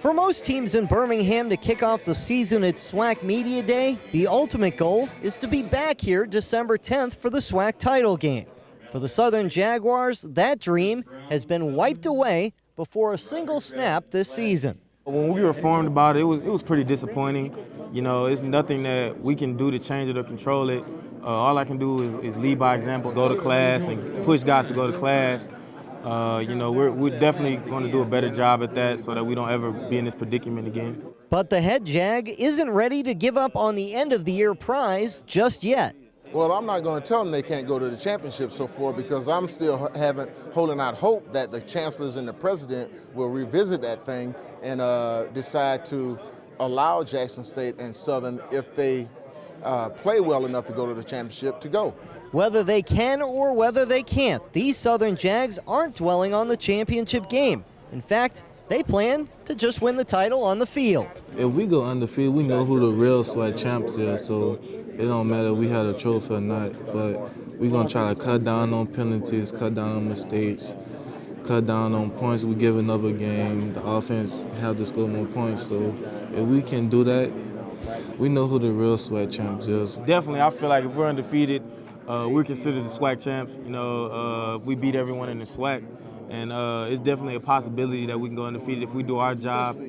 For most teams in Birmingham to kick off the season at Swac Media Day, the ultimate goal is to be back here December 10th for the Swac title game. For the Southern Jaguars, that dream has been wiped away before a single snap this season. When we were informed about it, it was pretty disappointing. You know, it's nothing that we can do to change it or control it. All I can do is lead by example, go to class and push guys to go to class. You know, we're definitely going to do a better job at that so that we don't ever be in this predicament again. But the head Jag isn't ready to give up on the end of the year prize just yet. Well, I'm not going to tell them they can't go to the championship so far because I'm still holding out hope that the chancellors and the president will revisit that thing and decide to allow Jackson State and Southern, if they play well enough to go to the championship, to go. Whether they can or whether they can't, these Southern Jags aren't dwelling on the championship game. In fact, they plan to just win the title on the field. If we go undefeated, we know who the real Swac champs is, so it don't matter if we had a trophy or not. But we're going to try to cut down on penalties, cut down on mistakes, cut down on points we're giving up a game. The offense have to score more points. So if we can do that, we know who the real Swac champs is. Definitely, I feel like if we're undefeated, we're considered the Swac champs. You know, we beat everyone in the Swac. And it's definitely a possibility that we can go undefeated if we do our job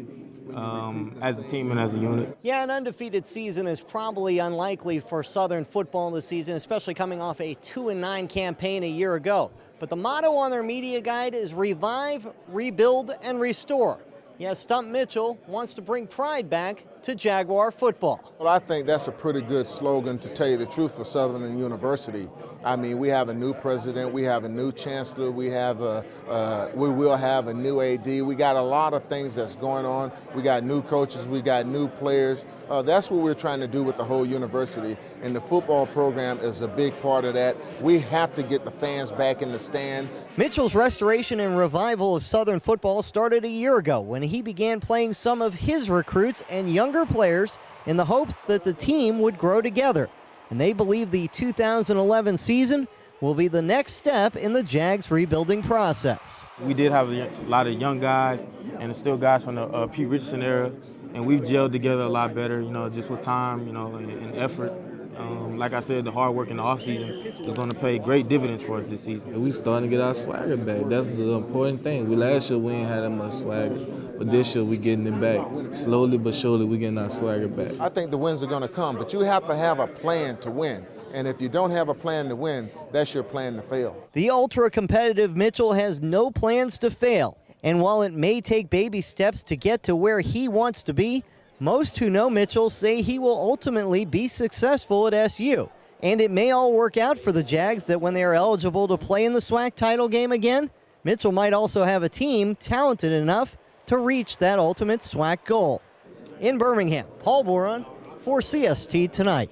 as a team and as a unit. Yeah, an undefeated season is probably unlikely for Southern football this season, especially coming off a 2-9 campaign a year ago. But the motto on their media guide is revive, rebuild, and restore. Yeah, Stump Mitchell wants to bring pride back to Jaguar football. Well, I think that's a pretty good slogan, to tell you the truth, for Southern University. I mean, we have a new president, we have a new chancellor, we will have a new AD. We got a lot of things that's going on. We got new coaches, we got new players. That's what we're trying to do with the whole university, and the football program is a big part of that. We have to get the fans back in the stand. Mitchell's restoration and revival of Southern football started a year ago when he began playing some of his recruits and younger players in the hopes that the team would grow together. And they believe the 2011 season will be the next step in the Jags rebuilding process. We did have a lot of young guys, and it's still guys from the Pete Richardson era, and we've gelled together a lot better, you know, just with time, you know, and effort. Like I said, the hard work in the offseason is going to pay great dividends for us this season. We starting to get our swagger back. That's the important thing. Last year we ain't had that much swagger, but this year we getting it back. Slowly but surely we getting our swagger back. I think the wins are going to come, but you have to have a plan to win. And if you don't have a plan to win, that's your plan to fail. The ultra-competitive Mitchell has no plans to fail. And while it may take baby steps to get to where he wants to be, most who know Mitchell say he will ultimately be successful at SU. And it may all work out for the Jags that when they are eligible to play in the Swac title game again, Mitchell might also have a team talented enough to reach that ultimate Swac goal. In Birmingham, Paul Boron for CST Tonight.